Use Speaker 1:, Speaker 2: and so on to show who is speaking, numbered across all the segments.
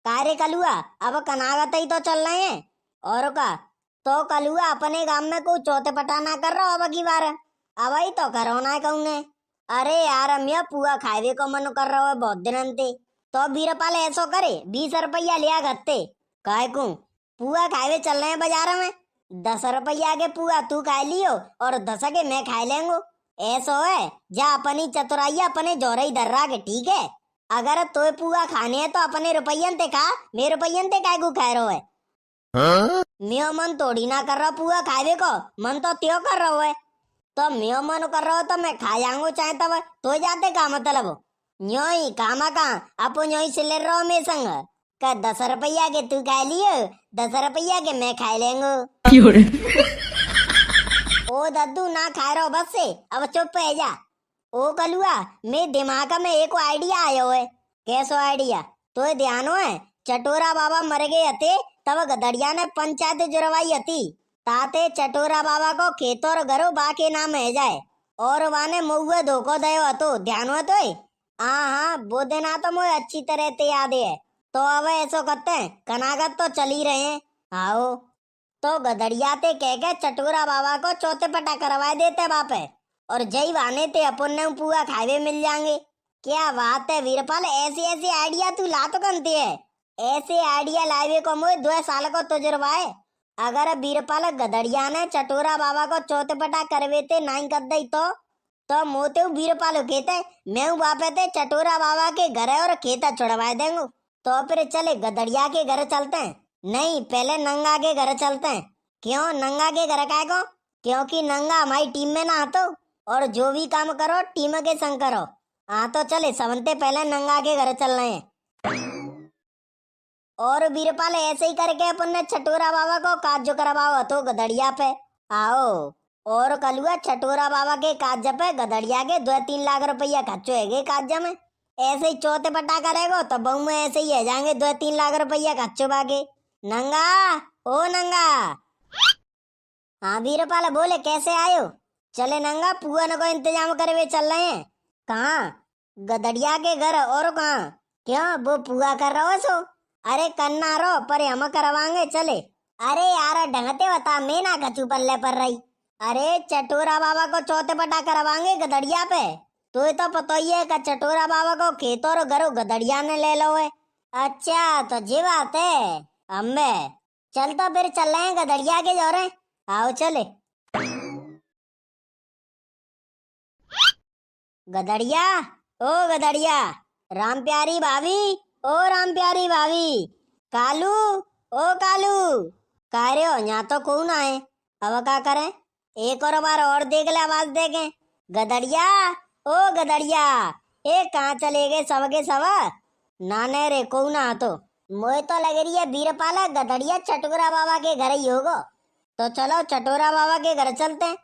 Speaker 1: कारे कलुआ अब कनागत ही तो चल रहे हैं। और का तो कलुआ अपने गांव में कोई चौथे पटा ना कर रहा अब की बार। अब ही तो करो ना कहूंगे। अरे यार अमिया पुआ खावे को मन कर रहा है बहुत दिन ते। तो बीरपाल ऐसो करे 20 रुपया लिया गत्ते। काय को पुआ खावे चल रहे हैं बाजार में। 10 रुपया के पुआ तू खा लियो और 10 के मैं खा लेंगो। ऐसो है जा अपनी चतुराइया अपने जोरे ही दर्रा के ठीक है। अगर तो पुआ खाने है तो अपने रुपयन ते खा। मेरे रुपयन ते काय को खा रहो है। मियो मन थोड़ी ना कर रहा पुआ खावे को। मन तो त्यो कर रहा है। तो मियो मन कर रहा हो तो मैं खा जाऊंगो चाहे तब तो जाते का मतलब। न्यो ही कामा का अपो न्यो ही सिले रहो मेरे संग। का 10 रुपया के तू खा लियो 10 रुपया के मैं खा लेंगो। ओ दद्दू ना खा रहो बस से अब चुप है जा। ओ कलुआ मेरे दिमाग में एक आइडिया आयो है। कैसो आइडिया तो ध्यान है चटोरा बाबा मर गए हते तब गदड़िया ने पंचायत जुड़वाई हती ताते चटोरा बाबा को खेतों और घरों बाके नाम है जाए और वाने मुए धोखो दयो हतो ध्यान हो तो। हाँ हाँ वो दिन तो मुझे अच्छी तरह से याद है। तो अब ऐसो करते हैं कनागत तो चल ही रहे हैं। आओ तो गदड़िया ते कह के चटोरा बाबा को चौथे पटा करवा देते बाप है और जय वाने ते अपन ने पुआ खावे मिल जाएंगे। क्या बात है वीरपाल ऐसी ऐसी आइडिया तू ला तो करती है। ऐसे आइडिया लावे को मुझे 2 साल को तजुर्बा है। अगर बीरपाल गदड़िया ने चटोरा बाबा को चौथे पटा करवेते नहीं कर दई तो मोते बीरपाल कहते मैं बापे ते चटोरा बाबा के घर और खेता छुड़वा देंगे। तो फिर चले गदड़िया के घर चलते हैं। नहीं पहले नंगा के घर चलते हैं। क्यों नंगा के घर काय को? क्योंकि नंगा हमारी टीम में ना आतो और जो भी काम करो टीम के संग करो। हाँ तो चले सबसे पहले नंगा के घर चल रहे हैं। और बीरपाल ऐसे ही करके अपन ने चटोरा बाबा को काज करवाओ तो गदड़िया पे। आओ और कलुआ चटोरा बाबा के काज पे गदड़िया के 2-3 लाख रुपया खर्चो है काज में। ऐसे ही चौथे पटा करेगो तो बहु में ऐसे ही है जाएंगे 2-3 लाख रुपया खर्चो बागे। नंगा ओ नंगा। हाँ बीरपाल बोले कैसे आयो? चले नंगा पुआ को इंतजाम करे हुए चल रहे हैं। कहाँ? गदड़िया के घर। और कहाँ? क्यों वो पुआ कर रहा हो सो? अरे करना रो पर हम करवाएंगे चले। अरे यार ढंगते बता मैं ना कचू पल्ले पर रही। अरे चटोरा बाबा को चौथे पटा करवाएंगे गदड़िया पे। तो पता ही है कि चटोरा बाबा को खेत और घरों गदड़िया ने ले लो है। अच्छा तो ये बात है। अम्बे चल तो फिर चल रहे हैं गदड़िया के जोरे। आओ चले। गदड़िया ओ गदड़िया। राम प्यारी भाभी ओ राम प्यारी भाभी। कालू ओ कालू। कार्यो यहाँ तो कौन आए? अब क्या करें? एक और बार और देख ले आवाज देके। गदड़िया ओ गदड़िया। ए कहाँ चले गए सबके सब? नाने रे कौन आ तो मुझे तो लग रही है बीरपाला गदड़िया चटोरा बाबा के घर ही होगा। तो चलो चटोरा बाबा के घर चलते हैं।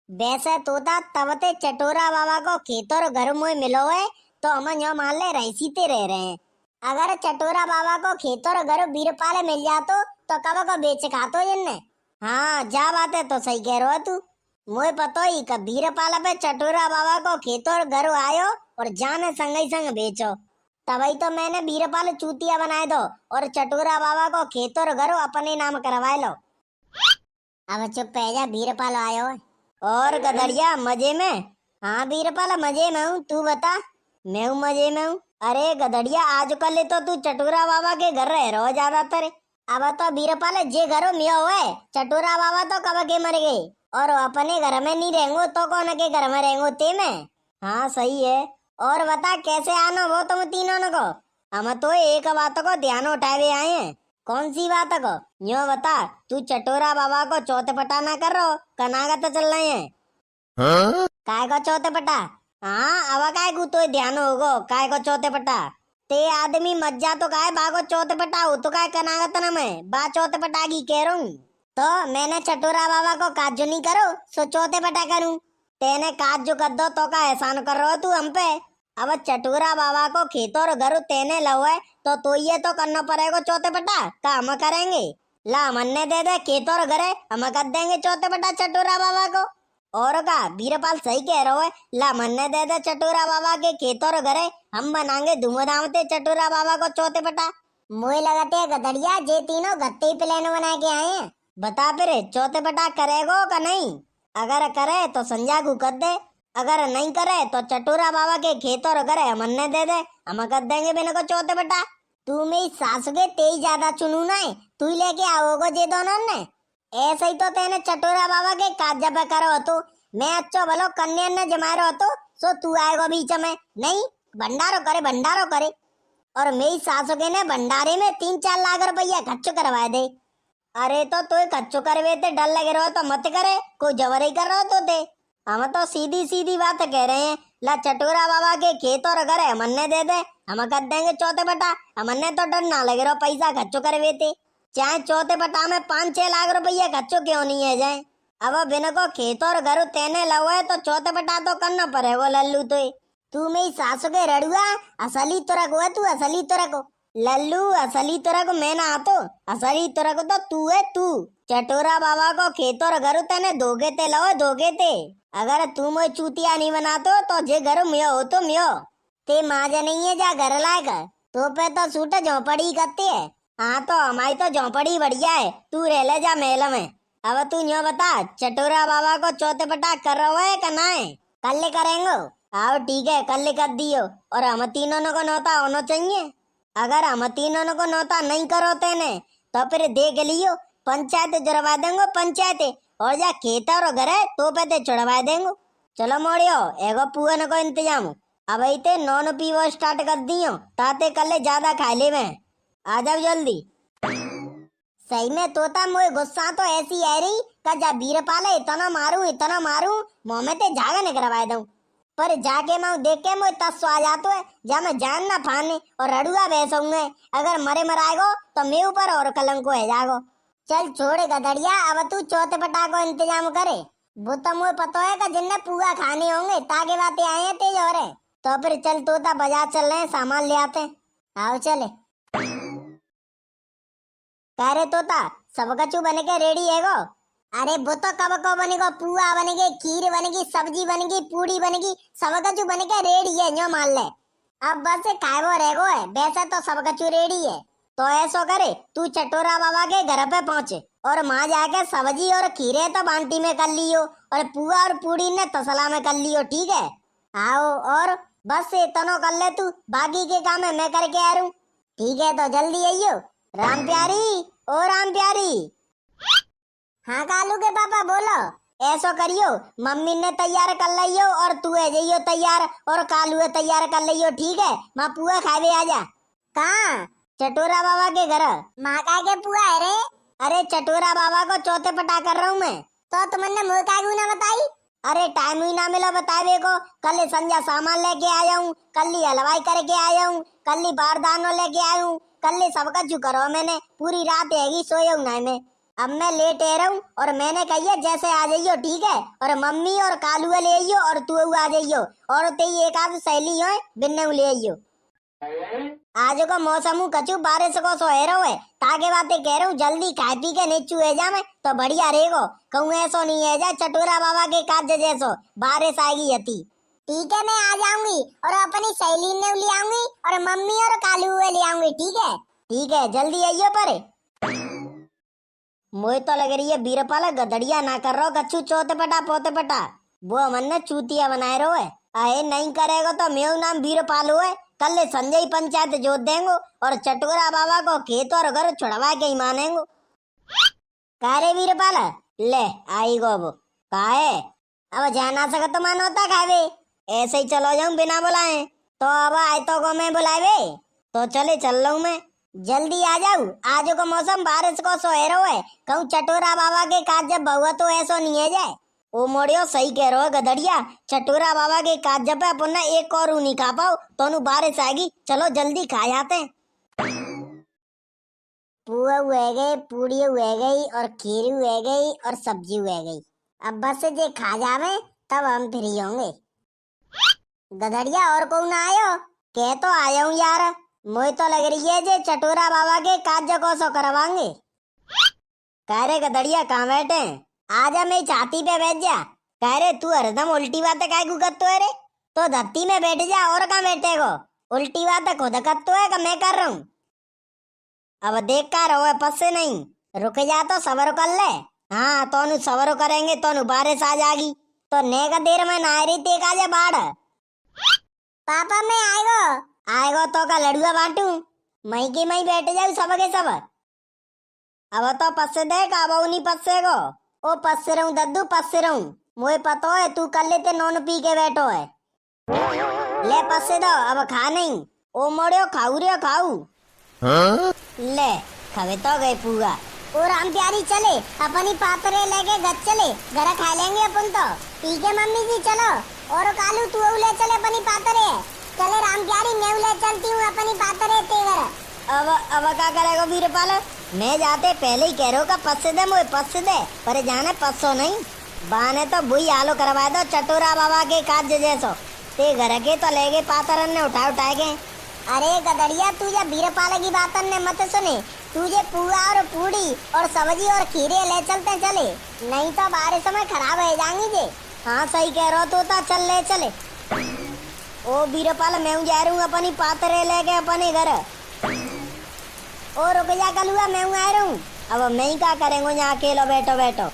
Speaker 1: वैसे तोता तब ते चटोरा बाबा को खेत और घर में मिलो है तो हम यहाँ मान ले रहीसीते रह रहे हैं। अगर चटोरा बाबा को खेत और घर बीरपाल मिल जातो तो कब को बेच खातो जिनने। हाँ जा बात है तो सही कह रहा तू। मुझे पता ही कि बीरपाल पे चटोरा बाबा को खेत और घर आयो और जाने संग ही संग बेचो। तभी तो मैंने बीरपाल चूतिया बनाए दो और चटोरा बाबा को खेत और घर अपने नाम करवाए लो। अब चुप है जा बीरपाल आयो है। और गदड़िया मजे में? हाँ बीरपाल मजे में हूँ तू बता। मैं हूँ मजे में हूँ। अरे गदड़िया आजकल तो तू चटोरा बाबा के घर रह रहो ज्यादातर। अब तो बीरपाल जे घरों मिया हुआ है चटोरा बाबा तो कब के मर गए और अपने घर में नहीं रहेंगे तो कौन के घर में रहेंगे ते में। हाँ सही है। और बता कैसे आना वो तुम तीनों को? हम तो एक बात को ध्यान उठाए आए हैं। कौन सी बात को? यो बता तू चटोरा बाबा को चौथे पटा ना कर रहो कनागत चल रहे हैं। हाँ? काय को चौथे पटा? हाँ अब काय को तो ध्यान होगो काय को चौथे पटा। ते आदमी मज्जा तो काय बागो चौथे पटा हो तो काय कनागत न में बा चौथे पटा की कह रहा हूँ। तो मैंने चटोरा बाबा को काजू नहीं करो सो चौथे पटा करूँ। तेने काजू कर दो तो का एहसान कर रहे हो तू हम पे। अब चटोरा बाबा को खेतों और घर तेने लो है तो ये तो करना पड़ेगा चौथे पटा का हम करेंगे। ला मन्ने दे दे खेतों और घर हम कर देंगे चौथे पटा चटोरा बाबा को। और का बीरपाल सही कह रहा है। ला मन्ने दे दे चटोरा बाबा के खेतों और घर हम बनाएंगे धूमधाम से चटोरा बाबा को चौथे पटा। मुझे लगते है गधड़िया जे तीनों गत्ते प्लान बना के आए हैं। बता फिर चौथे पटा करेगो का नहीं? अगर करे तो संजा को कर दे, अगर नहीं करे तो चटोरा बाबा के खेत और घर हमने दे दे, हम कर देंगे बिना को चौथे पटा। तू मेरी सासू के तेज ज्यादा चुनू ना है, तू ही लेके आओगे जे दोनों ने। ऐसे ही तो तेने चटोरा बाबा के काज पे करो तो मैं अच्छो भलो कन्या ने जमारो हो तो सो तू आएगा बीच में नहीं। भंडारो करे और मेरी सासू के ने भंडारे में 3-4 लाख रुपया खर्च करवा दे। अरे तो तू खर्चो करवे ते डर लगे रहो तो मत करे, कोई जबर ही कर रहा तो ते। हम तो सीधी सीधी बात कह रहे हैं, ला चटोरा बाबा के खेत और घर हमने दे दे, हम कर देंगे चौथे पटा। हमने तो डर ना लगे रहो पैसा खर्चो करवे ते, चाहे चौथे पटा में 5-6 लाख रुपया खर्चो क्यों नहीं है जाए। अब बिन को खेत और घर तेने लो है तो चौथे पटा तो करना पड़े वो लल्लू तो। तू मेरी सासू के रड़ुआ असली तुरा को है, तू असली तुरा को लल्लू असली तुरा को मैं ना आतो, असली तुरा को तो तू है तू। चटोरा बाबा को खेत और घर तेने धोगे ते लो धोगे ते, अगर तू मोई चूतिया नहीं बनातो तो जे घर मियो हो तो मियो ते माजा नहीं है जा घर लायक तो पे तो सूट झोपड़ी करती है। हाँ तो हमारी तो झोपड़ी बढ़िया है, तू रह ले जा महल में। अब तू न्यो बता चटोरा बाबा को चौथे पटा कर रहा है का ना है? कल करेंगे। आओ ठीक है कल कर दियो, और हम तीनों को नौता होना चाहिए। अगर हम तीनों को नौता नहीं करो तेने तो फिर देख लियो पंचायत जुड़वा देंगे पंचायत, और जा खेत और घर है तो पे चढ़वा देंगे। चलो मोड़ियो एगो पुअन को इंतजाम, अब इते नॉन पीवो स्टार्ट कर दियो ताते कल ज्यादा खा ले में आ जाओ जल्दी। सही में तोता मोए गुस्सा तो ऐसी है रही का जा बीरपाल इतना मारू मुंह में ते झागा नहीं करवा दूं, पर जाके मैं देख के मोए तस्व आ जातो है जा मैं जान ना फाने और रड़ुआ बैसूंगे। अगर मरे मराएगो तो मैं ऊपर और कलंक को है जागो। चल छोड़े गधड़िया, अब तू चौथे पटा को इंतजाम करे। वो तो मुझे पता है का जिन्ने पुआ खाने होंगे ताके बातें आए हैं तेज हो रहे। तो फिर चल तोता बाजार चल रहे हैं सामान ले आते हैं। आओ चले। कह रहे तोता सब कछु बने के रेडी है गो? अरे वो तो कब को बनेगा, पुआ बनेगी, खीर बनेगी, सब्जी बनेगी, पूड़ी बनेगी, सब कछु बने के रेडी है न्यो मान ले। अब बस खाए वो रहेगो है, वैसे तो सब कछु रेडी है। तो ऐसा करे तू चटोरा बाबा के घर पे पहुंचे और माँ जाके सब्जी और खीरे तो बांटी में कर लियो और पुआ और पूड़ी ने तसला में कर लियो, ठीक है? आओ और बस इतना कर ले तू, बाकी के काम है मैं करके आ रहा हूँ। ठीक है तो जल्दी आइयो। राम प्यारी ओ राम प्यारी। हाँ कालू के पापा बोलो। ऐसा करियो मम्मी ने तैयार कर लियो और तू है जाइयो तैयार और कालू है तैयार कर लियो, ठीक है? माँ पुआ खावे आ जा। कहाँ? चटोरा बाबा के घर। माँ का के पुआ है रे? अरे चटोरा बाबा को चौथे पटा कर रहा हूँ मैं। तो तुमने मुझे का क्यों ना बताई? अरे टाइम ही ना मिला बतावे को, कल संजा सामान लेके आया हूँ, कल हलवाई करके आया हूँ, कल बारदानो लेके आया हूँ, कल सबका जो करो मैंने पूरी रात हैगी सोया हूँ ना मैं। अब मैं लेट रहा हूँ और मैंने कही जैसे आ जाइयो, ठीक है? और मम्मी और कालू ले आइयो और तू आ जाइयो और तेरी एक आध सहेली हो बिन्ने ले आइयो। आज को मौसम कछु बारिश को सोहेरो है ताके बातें कह रहा हूँ, जल्दी खा पी के नीचू है जा मैं तो बढ़िया रहेगो। कहूँ ऐसो नहीं है जा चटोरा बाबा के काज जैसो बारिश आएगी हती। ठीक है मैं आ जाऊंगी और अपनी सहेली ने ले आऊंगी और मम्मी और कालू ले आऊंगी, ठीक है? ठीक है जल्दी आइयो। पर मुझे तो लग रही है बीरपाल गधड़िया ना कर रहो कछु चौथे पटा पोते पटा, वो मन ने चूतिया बनाए रहो है। अरे नहीं करेगा तो मेरा नाम बीरपाल है, कल संजय पंचायत जोत देंगो और चटोरा बाबा को खेत और घर छुड़वा के ही मानेंगो। कारे बीरपाल ले आई गो अब काहे अब जाना सका तो मान होता खावे, ऐसे ही चलो जाऊं बिना बुलाए तो अब आए तो को मैं बुलावे तो चले चल रहा हूँ मैं, जल्दी आ जाऊ। आज को मौसम बारिश को सोहेरो है, कहूँ चटोरा बाबा के काज जब बहुआ तो ऐसा नहीं है जाए। ओ मोड़ियो सही कह रहे हो गधड़िया, चटोरा बाबा के काज जब अपन एक और नहीं खा पाओ तो बारिश आएगी, चलो जल्दी खा जाते हैं। पुआ हुए गई, पूड़ी हुए गई और खीर हुए गई और सब्जी हुए गई, अब बस जे खा जावे तब हम फ्री होंगे। गधड़िया और कौन ना आयो? कह तो आया हूँ यार, मुझे तो लग रही है जे चटोरा बाबा के काज को सो करवाएंगे। कह रहे गधड़िया कहाँ बैठे? आजा मेरी छाती पे बैठ जा। कह रहे तू हरदम उल्टी बातें काय करतो है रे? तो धरती में बैठ जा और कहाँ बैठेगो? उल्टी बात है, खुद कर तो है कि मैं कर रहा हूँ। अब देख कर रहो है पस्से नहीं, रुक जा तो सबर कर ले। हाँ तो नु सबर करेंगे तो नु बारिश आ जाएगी, तो ने का देर में ना रही ते का जा बाढ़। पापा मैं आएगो। आएगो तो का लड़ुआ बांटू, मई की मई बैठ जाऊ सब के सब। अब तो पस्से देख, अब नहीं पस्से को। ओ पस्से रहूं दद्दू, पस्से रहूं, मुझे पता है तू कर लेते नॉन पी के बैठो है। ले पस्से दो, अब खा नहीं। ओ मोड़ियो खाऊ रे खाऊ। हाँ? ले खवे तो गए पूरा। ओ राम प्यारी चले, अपनी पातरे लेके घर चले, घर खा लेंगे अपन तो। ठीक है मम्मी जी चलो। और कालू तू ले चले अपनी पातरे। चले राम प्यारी मैं ले चलती हूँ अपनी पातरे तेगर। अब क्या करेगा वीरपाल? मैं जाते पहले ही कह रहा हूँ का पस्से दे, मुझे पस्से दे, पर जाने पस्सो नहीं। बाने तो बुई आलो करवा दो चटोरा बाबा के काज जैसो। ते घर के तो ले गए पातरन ने उठाए गए। अरे गदड़िया तुझे वीरपाल की बातन ने मत सुने, तुझे पुआ और पूड़ी और सब्जी और खीरे ले चलते चले, नहीं तो बारिश में खराब हो जाएंगी जे। हाँ सही कह रहा तो चल ले चले। ओ वीरपाल मैं जा रहा हूँ अपनी पातरे लेके अपने घर। ओ रुक जा कलुआ मैं आ रहा हूँ। अब मैं ही क्या करेंगे यहाँ अकेलो बैठो बैठो।